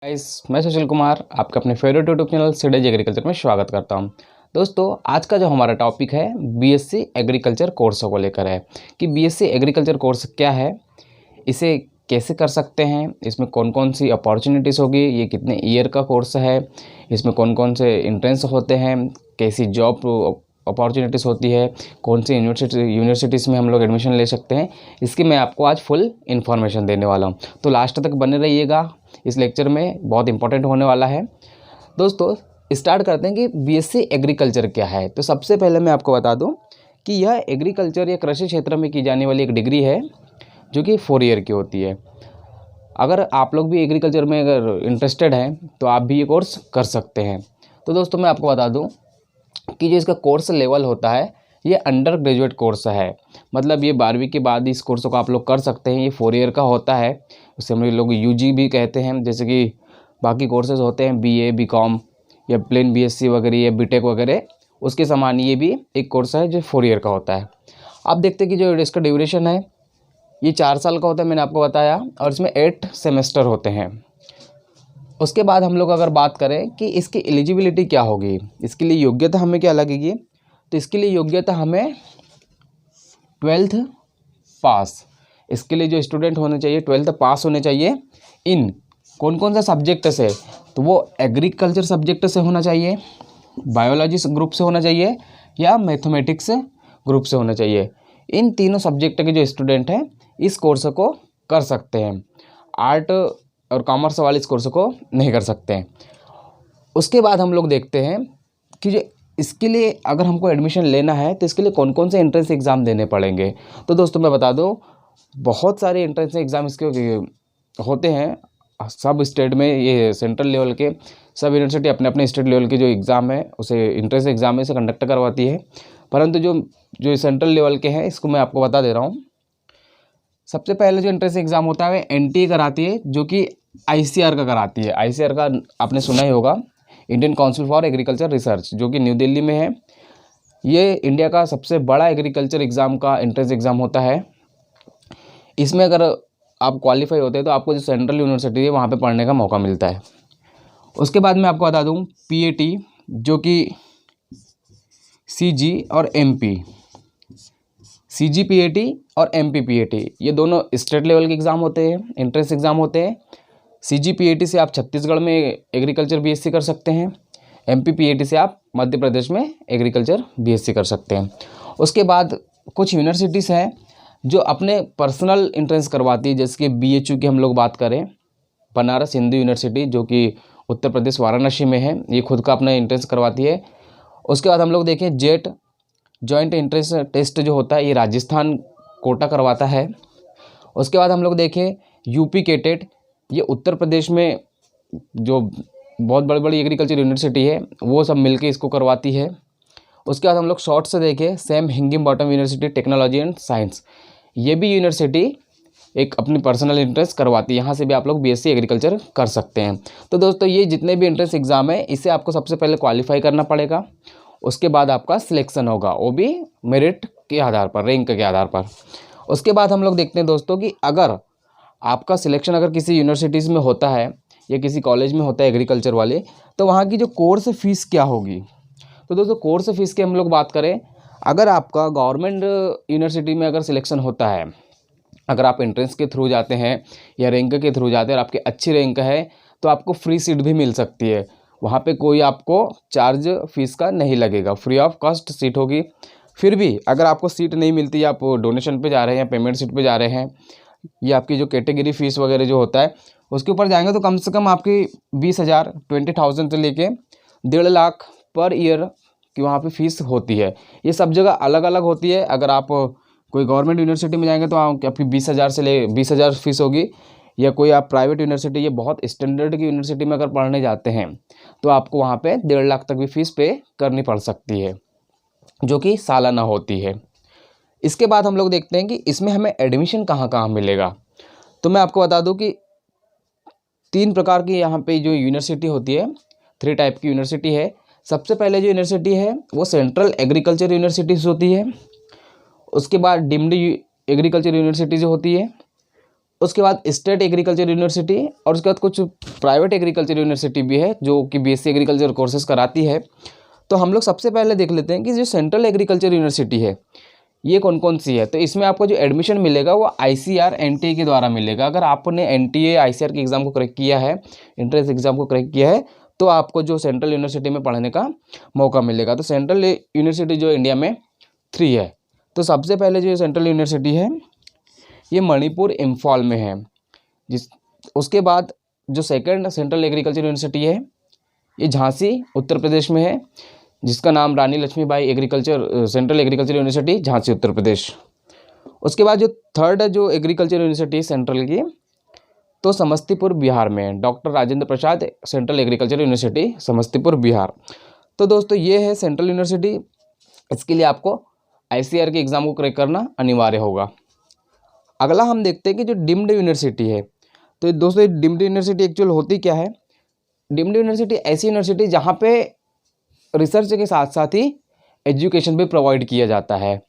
Guys, मैं सुशील कुमार आपका अपने फेवरेट यूट्यूब चैनल सीडेज एग्रीकल्चर में स्वागत करता हूं। दोस्तों, आज का जो हमारा टॉपिक है बीएससी एग्रीकल्चर कोर्स को लेकर है कि बीएससी एग्रीकल्चर कोर्स क्या है, इसे कैसे कर सकते हैं, इसमें कौन कौन सी अपॉर्चुनिटीज़ होगी, ये कितने ईयर का कोर्स है, इसमें कौन कौन से इंट्रेंस होते हैं, कैसी जॉब अपॉर्चुनिटीज़ होती है, कौन सी यूनिवर्सिटीज़ में हम लोग एडमिशन ले सकते हैं। इसकी मैं आपको आज फुल इन्फॉर्मेशन देने वाला हूँ, तो लास्ट तक बने रहिएगा। इस लेक्चर में बहुत इंपॉर्टेंट होने वाला है। दोस्तों, स्टार्ट करते हैं कि बीएससी एग्रीकल्चर क्या है। तो सबसे पहले मैं आपको बता दूं कि यह एग्रीकल्चर या कृषि क्षेत्र में की जाने वाली एक डिग्री है जो कि 4 ईयर की होती है। अगर आप लोग भी एग्रीकल्चर में अगर इंटरेस्टेड हैं तो आप भी ये कोर्स कर सकते हैं। तो दोस्तों, मैं आपको बता दूं कि जो इसका कोर्स लेवल होता है ये अंडर ग्रेजुएट कोर्स है। मतलब ये 12वीं के बाद इस कोर्स को आप लोग कर सकते हैं। ये 4 ईयर का होता है, उसे हम लोग यूजी भी कहते हैं। जैसे कि बाकी कोर्सेज होते हैं बीए, बीकॉम या प्लेन बीएससी वगैरह या बीटेक वगैरह, उसके समान ये भी एक कोर्स है जो 4 ईयर का होता है। अब देखते हैं कि जो इसका ड्यूरेशन है ये 4 साल का होता है, मैंने आपको बताया, और इसमें 8 सेमेस्टर होते हैं। उसके बाद हम लोग अगर बात करें कि इसकी एलिजिबिलिटी क्या होगी, इसके लिए योग्यता हमें क्या लगेगी, तो इसके लिए योग्यता हमें 12th पास, इसके लिए जो स्टूडेंट होने चाहिए 12th पास होने चाहिए। इन कौन कौन सा सब्जेक्ट से, तो वो एग्रीकल्चर सब्जेक्ट से होना चाहिए, बायोलॉजी ग्रुप से होना चाहिए या मैथमेटिक्स ग्रुप से होना चाहिए। इन तीनों सब्जेक्ट के जो स्टूडेंट हैं इस कोर्स को कर सकते हैं। आर्ट और कॉमर्स वाले इस कोर्स को नहीं कर सकते हैं। उसके बाद हम लोग देखते हैं कि जो इसके लिए अगर हमको एडमिशन लेना है तो इसके लिए कौन कौन से एंट्रेंस एग्ज़ाम देने पड़ेंगे। तो दोस्तों, मैं बता दूं, बहुत सारे एंट्रेंस एग्ज़ाम इसके होते हैं। सब स्टेट में ये सेंट्रल लेवल के सब यूनिवर्सिटी अपने अपने स्टेट लेवल के जो एग्ज़ाम है उसे एंट्रेंस एग्ज़ाम में से कंडक्ट करवाती है। परंतु जो जो सेंट्रल लेवल के हैं इसको मैं आपको बता दे रहा हूँ। सबसे पहले जो एंट्रेंस एग्ज़ाम होता है एनटीए कराती है, जो कि आईसीआर का कराती है। आईसीआर का आपने सुना ही होगा, Indian council for agriculture research, जो कि न्यू दिल्ली में है। ये इंडिया का सबसे बड़ा एग्रीकल्चर एग्ज़ाम का एंट्रेंस एग्ज़ाम होता है। इसमें अगर आप क्वालिफाई होते हैं तो आपको जो सेंट्रल यूनिवर्सिटी है वहाँ पे पढ़ने का मौका मिलता है। उसके बाद मैं आपको बता दूँ पीएटी, जो कि सीजी और एमपी, सीजी पीएटी और एमपी पीएटी, ये दोनों स्टेट लेवल के एग्ज़ाम होते हैं, एंट्रेंस एग्ज़ाम होते हैं। सीजी पीएटी से आप छत्तीसगढ़ में एग्रीकल्चर बीएससी कर सकते हैं। एमपी पीएटी से आप मध्य प्रदेश में एग्रीकल्चर बीएससी कर सकते हैं। उसके बाद कुछ यूनिवर्सिटीज़ हैं जो अपने पर्सनल एंट्रेंस करवाती है, जैसे कि बीएचयू की हम लोग बात करें, बनारस हिंदू यूनिवर्सिटी, जो कि उत्तर प्रदेश वाराणसी में है, ये खुद का अपना एंट्रेंस करवाती है। उसके बाद हम लोग देखें जेट, जॉइंट एंट्रेंस टेस्ट जो होता है, ये राजस्थान कोटा करवाता है। उसके बाद हम लोग देखें यूपी केटेट, ये उत्तर प्रदेश में जो बहुत बड़ी बड़ी एग्रीकल्चर यूनिवर्सिटी है वो सब मिलके इसको करवाती है। उसके बाद हम लोग शॉर्ट से देखें Sam Higginbottom university technology and science, ये भी यूनिवर्सिटी एक अपनी पर्सनल इंटरेस्ट करवाती है। यहाँ से भी आप लोग बीएससी एग्रीकल्चर कर सकते हैं। तो दोस्तों, ये जितने भी एंट्रेंस एग्ज़ाम है इसे आपको सबसे पहले क्वालिफाई करना पड़ेगा। उसके बाद आपका सिलेक्शन होगा, वो भी मेरिट के आधार पर, रैंक के आधार पर। उसके बाद हम लोग देखते हैं दोस्तों कि अगर आपका सिलेक्शन अगर किसी यूनिवर्सिटीज़ में होता है या किसी कॉलेज में होता है एग्रीकल्चर वाले, तो वहाँ की जो कोर्स फीस क्या होगी। तो दोस्तों, कोर्स फीस की हम लोग बात करें, अगर आपका गवर्नमेंट यूनिवर्सिटी में अगर सिलेक्शन होता है, अगर आप एंट्रेंस के थ्रू जाते हैं या रैंक के थ्रू जाते हैं और आपकी अच्छी रैंक है, तो आपको फ्री सीट भी मिल सकती है। वहाँ पे कोई आपको चार्ज फीस का नहीं लगेगा, फ्री ऑफ कॉस्ट सीट होगी। फिर भी अगर आपको सीट नहीं मिलती, आप डोनेशन पे जा रहे हैं या पेमेंट सीट पे जा रहे हैं, या आपकी जो कैटेगरी फ़ीस वगैरह जो होता है उसके ऊपर जाएंगे, तो कम से कम आपकी 20,000 20,000 से लेके 1.5 लाख पर ईयर की वहाँ पे फ़ीस होती है। ये सब जगह अलग अलग होती है। अगर आप कोई गवर्नमेंट यूनिवर्सिटी में जाएंगे तो आपकी 20,000 से ले 20,000 फीस होगी, या कोई आप प्राइवेट यूनिवर्सिटी, ये बहुत स्टैंडर्ड की यूनिवर्सिटी में अगर पढ़ने जाते हैं तो आपको वहाँ पे 1.5 लाख तक भी फीस पे करनी पड़ सकती है, जो कि सालाना होती है। इसके बाद हम लोग देखते हैं कि इसमें हमें एडमिशन कहाँ कहाँ मिलेगा। तो मैं आपको बता दूं कि 3 प्रकार की यहाँ पे जो यूनिवर्सिटी होती है, 3 टाइप की यूनिवर्सिटी है। सबसे पहले जो यूनिवर्सिटी है वो सेंट्रल एग्रीकल्चर यूनिवर्सिटीज़ होती है। उसके बाद डिम्ड एग्रीकल्चर यूनिवर्सिटी जो होती है, उसके बाद स्टेट एग्रीकल्चर यूनिवर्सिटी और उसके बाद कुछ प्राइवेट एग्रीकल्चर यूनिवर्सिटी भी है जो कि बीएससी एग्रीकल्चर कोर्सेज कराती है। तो हम लोग सबसे पहले देख लेते हैं कि जो सेंट्रल एग्रीकल्चर यूनिवर्सिटी है ये कौन कौन सी है। तो इसमें आपको जो एडमिशन मिलेगा वो ICAR NTA के द्वारा मिलेगा। अगर आपने NTA ICAR के एग्ज़ाम को क्रैक किया है, एंट्रेंस एग्ज़ाम को क्रैक किया है, तो आपको जो सेंट्रल यूनिवर्सिटी में पढ़ने का मौका मिलेगा। तो सेंट्रल यूनिवर्सिटी जो इंडिया में 3 है। तो सबसे पहले जो सेंट्रल यूनिवर्सिटी है ये मणिपुर इम्फाल में है। उसके बाद जो सेकंड सेंट्रल एग्रीकल्चर यूनिवर्सिटी है ये झांसी उत्तर प्रदेश में है, जिसका नाम Rani Lakshmibai agriculture central agriculture university Jhansi Uttar Pradesh. उसके बाद जो थर्ड जो एग्रीकल्चर यूनिवर्सिटी सेंट्रल की तो समस्तीपुर बिहार में है, doctor Rajendra Prasad central agriculture university Samastipur Bihar. तो दोस्तों ये है सेंट्रल यूनिवर्सिटी। इसके लिए आपको ICAR के एग्ज़ाम को क्रैक करना अनिवार्य होगा। अगला हम देखते हैं कि जो डीम्ड यूनिवर्सिटी है। तो दोस्तों डीम्ड यूनिवर्सिटी एक्चुअल होती क्या है। डीम्ड यूनिवर्सिटी ऐसी यूनिवर्सिटी जहाँ पे रिसर्च के साथ साथ ही एजुकेशन भी प्रोवाइड किया जाता है।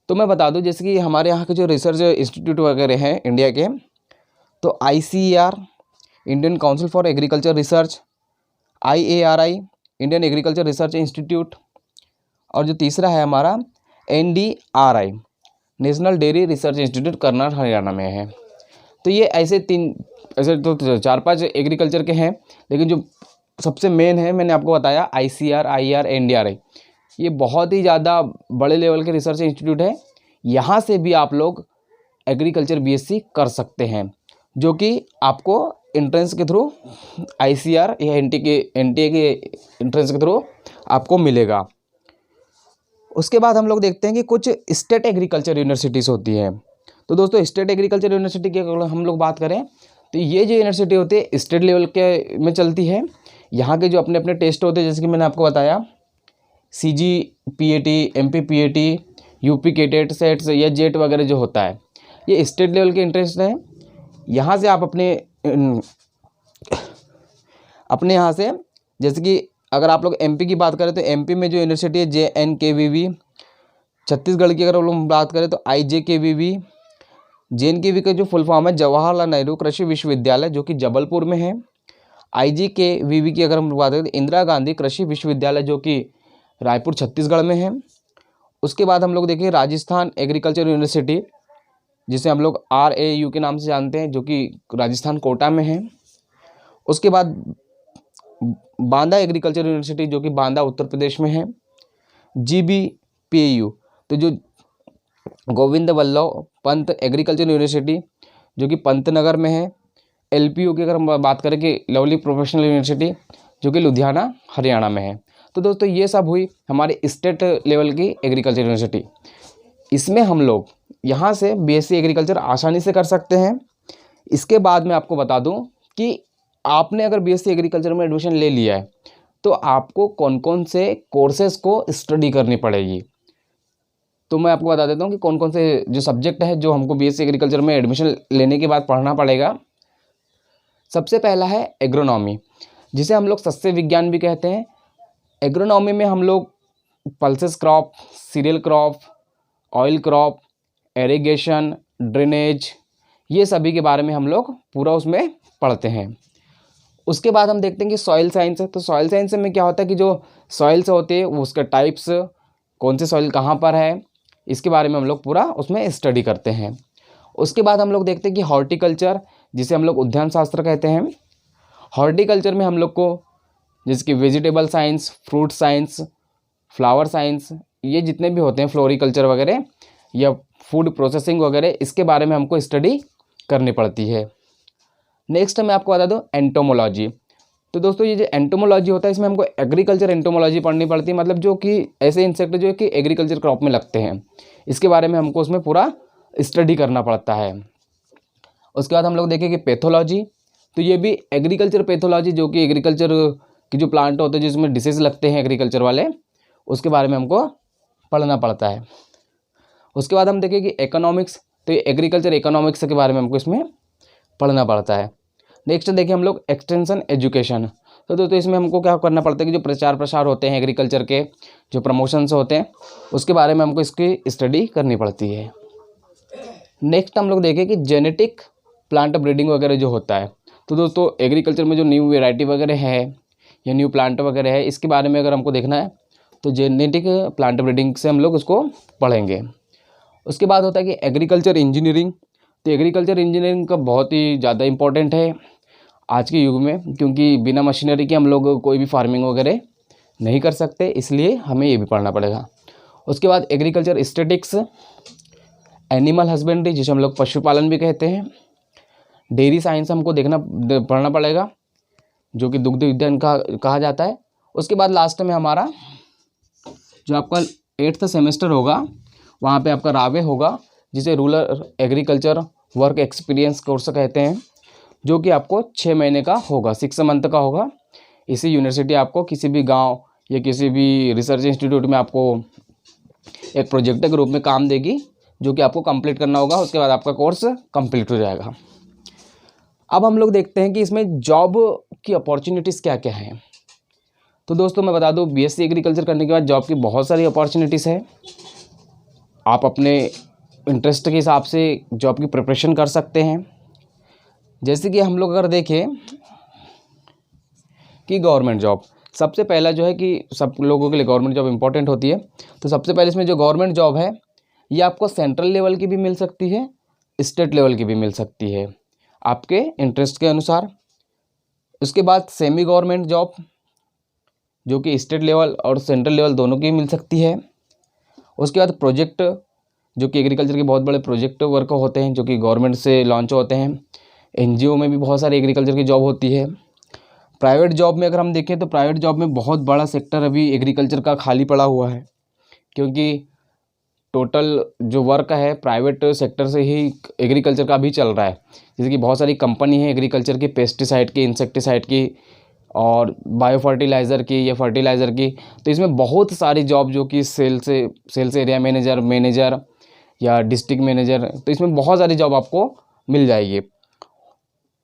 तो मैं बता दूं जैसे कि हमारे यहाँ के जो रिसर्च इंस्टीट्यूट वगैरह हैं इंडिया के, तो ICAR Indian council for agriculture research, IARI Indian agriculture research institute, और जो तीसरा है हमारा NDRI national dairy research institute Karnal Haryana में है। तो ये ऐसे तो 4-5 एग्रीकल्चर के हैं, लेकिन जो सबसे मेन है मैंने आपको बताया ICAR IAR NDRI, ये बहुत ही ज़्यादा बड़े लेवल के रिसर्च इंस्टीट्यूट है। यहाँ से भी आप लोग एग्रीकल्चर BSc कर सकते हैं, जो कि आपको एंट्रेंस के थ्रू ICAR या NTA के एंट्रेंस के थ्रू आपको मिलेगा। उसके बाद हम लोग देखते हैं कि कुछ स्टेट एग्रीकल्चर यूनिवर्सिटीज़ होती हैं। तो दोस्तों स्टेट एग्रीकल्चर यूनिवर्सिटी की अगर हम लोग बात करें तो ये जो यूनिवर्सिटी होती है स्टेट लेवल के में चलती है। यहाँ के जो अपने अपने टेस्ट होते हैं, जैसे कि मैंने आपको बताया CGPAT, MPPAT, UP CATET sets या जेट वगैरह जो होता है, ये स्टेट लेवल के इंटरेस्ट है। यहाँ से आप अपने यहाँ से, जैसे कि अगर आप लोग MP की बात करें तो MP में जो यूनिवर्सिटी है JNKVB, छत्तीसगढ़ की अगर हम लोग बात करें तो IJKVB, JNKV का जो फुल फॉर्म है जवाहरलाल नेहरू कृषि विश्वविद्यालय जो कि जबलपुर में है। IJKVB की अगर हम बात करें तो इंदिरा गांधी कृषि विश्वविद्यालय जो कि रायपुर छत्तीसगढ़ में है। उसके बाद हम लोग देखें राजस्थान एग्रीकल्चर यूनिवर्सिटी, जिसे हम लोग RAU के नाम से जानते हैं, जो कि राजस्थान कोटा में है। उसके बाद बांदा एग्रीकल्चर यूनिवर्सिटी जो कि बांदा उत्तर प्रदेश में है। GBPAU तो जो गोविंद वल्लभ पंत एग्रीकल्चर यूनिवर्सिटी जो कि पंतनगर में है। LPU की अगर हम बात करें कि लवली प्रोफेशनल यूनिवर्सिटी जो कि लुधियाना हरियाणा में है। तो दोस्तों ये सब हुई हमारे स्टेट लेवल की एग्रीकल्चर यूनिवर्सिटी। इसमें हम लोग यहाँ से BSc एग्रीकल्चर आसानी से कर सकते हैं। इसके बाद मैं आपको बता दूँ कि आपने अगर BSc एग्रीकल्चर में एडमिशन ले लिया है तो आपको कौन कौन से कोर्सेज़ को स्टडी करनी पड़ेगी। तो मैं आपको बता देता हूँ कि कौन कौन से जो सब्जेक्ट है जो हमको BSc एग्रीकल्चर में एडमिशन लेने के बाद पढ़ना पड़ेगा। सबसे पहला है एग्रोनॉमी, जिसे हम लोग सस्य विज्ञान भी कहते हैं। एग्रोनॉमी में हम लोग pulses crop, cereal crop, oil crop, irrigation, drainage, ये सभी के बारे में हम लोग पूरा उसमें पढ़ते हैं। उसके बाद हम देखते हैं कि सॉइल साइंस है। तो सॉइल साइंस में क्या होता है कि जो सॉइल्स होते हैं उसके टाइप्स, कौन से सॉइल कहाँ पर है, इसके बारे में हम लोग पूरा उसमें स्टडी करते हैं। उसके बाद हम लोग देखते हैं कि हॉर्टिकल्चर, जिसे हम लोग उद्यान शास्त्र कहते हैं। हॉर्टिकल्चर में हम लोग को जैसे कि vegetable science, fruit science, flower science, ये जितने भी होते हैं फ्लोरिकल्चर वगैरह या फूड प्रोसेसिंग वगैरह, इसके बारे में हमको स्टडी करनी पड़ती है। नेक्स्ट मैं आपको बता दूं एंटोमोलॉजी। तो दोस्तों ये जो एंटोमोलॉजी होता है इसमें हमको एग्रीकल्चर एंटोमोलॉजी पढ़नी पड़ती है, मतलब जो कि ऐसे इंसेक्ट जो कि एग्रीकल्चर क्रॉप में लगते हैं, इसके बारे में हमको उसमें पूरा स्टडी करना पड़ता है। उसके बाद हम लोग देखें कि पैथोलॉजी, तो ये भी एग्रीकल्चर पैथोलॉजी जो कि एग्रीकल्चर की जो प्लांट होते हैं जिसमें डिसीज लगते हैं एग्रीकल्चर वाले, उसके बारे में हमको पढ़ना पड़ता है। उसके बाद हम देखें कि इकोनॉमिक्स, तो ये एग्रीकल्चर इकोनॉमिक्स के बारे में हमको इसमें पढ़ना पड़ता है। नेक्स्ट देखिए हम लोग एक्सटेंशन एजुकेशन। तो दोस्तों इसमें हमको क्या करना पड़ता है कि जो प्रचार प्रसार होते हैं एग्रीकल्चर के, जो प्रमोशंस होते हैं, उसके बारे में हमको इसकी स्टडी करनी पड़ती है। नेक्स्ट हम लोग देखें कि जेनेटिक प्लांट ब्रीडिंग वगैरह जो होता है। तो दोस्तों एग्रीकल्चर में जो न्यू वेराइटी वगैरह है या न्यू प्लांट वगैरह है, इसके बारे में अगर हमको देखना है तो जेनेटिक प्लांट ब्रीडिंग से हम लोग उसको पढ़ेंगे। उसके बाद होता है कि एग्रीकल्चर इंजीनियरिंग। तो एग्रीकल्चर इंजीनियरिंग का बहुत ही ज़्यादा इम्पोर्टेंट है आज के युग में, क्योंकि बिना मशीनरी के हम लोग कोई भी फार्मिंग वगैरह नहीं कर सकते, इसलिए हमें ये भी पढ़ना पड़ेगा। उसके बाद एग्रीकल्चर स्टैटिक्स, एनिमल हस्बेंड्री जिसे हम लोग पशुपालन भी कहते हैं, डेयरी साइंस हमको पढ़ना पड़ेगा जो कि दुग्ध विज्ञान का कहा जाता है। उसके बाद लास्ट में हमारा जो आपका 8th सेमेस्टर होगा वहाँ पे आपका रावे होगा, जिसे rural agriculture work experience course कहते हैं, जो कि आपको 6 महीने का होगा, 6 मंथ का होगा। इसी यूनिवर्सिटी आपको किसी भी गांव या किसी भी रिसर्च इंस्टीट्यूट में आपको एक प्रोजेक्ट के रूप में काम देगी, जो कि आपको कंप्लीट करना होगा। उसके बाद आपका कोर्स कंप्लीट हो जाएगा। अब हम लोग देखते हैं कि इसमें जॉब की अपॉर्चुनिटीज़ क्या क्या हैं। तो दोस्तों मैं बता दूं, बीएससी एग्रीकल्चर करने के बाद जॉब की बहुत सारी अपॉर्चुनिटीज़ है। आप अपने इंटरेस्ट के हिसाब से जॉब की प्रिपरेशन कर सकते हैं। जैसे कि हम लोग अगर देखें कि गवर्नमेंट जॉब, सबसे पहला जो है कि सब लोगों के लिए गवर्नमेंट जॉब इंपॉर्टेंट होती है। तो सबसे पहले इसमें जो गवर्नमेंट जॉब है ये आपको सेंट्रल लेवल की भी मिल सकती है, स्टेट लेवल की भी मिल सकती है, आपके इंटरेस्ट के अनुसार। उसके बाद सेमी गवर्नमेंट जॉब जो कि स्टेट लेवल और सेंट्रल लेवल दोनों की मिल सकती है। उसके बाद प्रोजेक्ट, जो कि एग्रीकल्चर के बहुत बड़े प्रोजेक्ट वर्क होते हैं जो कि गवर्नमेंट से लॉन्च होते हैं। एनजीओ में भी बहुत सारी एग्रीकल्चर की जॉब होती है। प्राइवेट जॉब में अगर हम देखें तो प्राइवेट जॉब में बहुत बड़ा सेक्टर अभी एग्रीकल्चर का खाली पड़ा हुआ है, क्योंकि टोटल जो वर्क है प्राइवेट सेक्टर से ही एग्रीकल्चर का भी चल रहा है। जैसे कि बहुत सारी कंपनी है एग्रीकल्चर की, पेस्टिसाइड की, इंसेक्टिसाइड की और बायो फर्टिलाइज़र की या फर्टिलाइज़र की। तो इसमें बहुत सारी जॉब जो कि सेल्स एरिया मैनेजर या डिस्ट्रिक्ट मैनेजर, तो इसमें बहुत सारी जॉब आपको मिल जाएगी।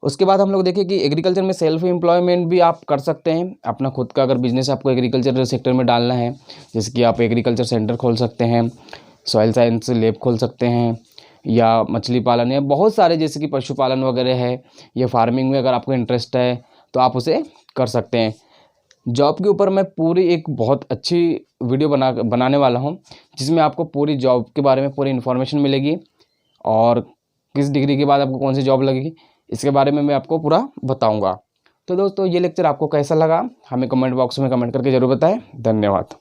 उसके बाद हम लोग देखें कि एग्रीकल्चर में सेल्फ एम्प्लॉयमेंट भी आप कर सकते हैं। अपना खुद का अगर बिजनेस आपको एग्रीकल्चर सेक्टर में डालना है, जैसे कि आप एग्रीकल्चर सेंटर खोल सकते हैं, सॉइल साइंस लैब खोल सकते हैं, या मछली पालन या बहुत सारे जैसे कि पशुपालन वगैरह है, या फार्मिंग में अगर आपको इंटरेस्ट है तो आप उसे कर सकते हैं। जॉब के ऊपर मैं पूरी एक बहुत अच्छी वीडियो बनाने वाला हूं, जिसमें आपको पूरी जॉब के बारे में पूरी इन्फॉर्मेशन मिलेगी और किस डिग्री के बाद आपको कौन सी जॉब लगेगी, इसके बारे में मैं आपको पूरा बताऊंगा। तो दोस्तों ये लेक्चर आपको कैसा लगा हमें कमेंट बॉक्स में कमेंट करके ज़रूर बताएं। धन्यवाद।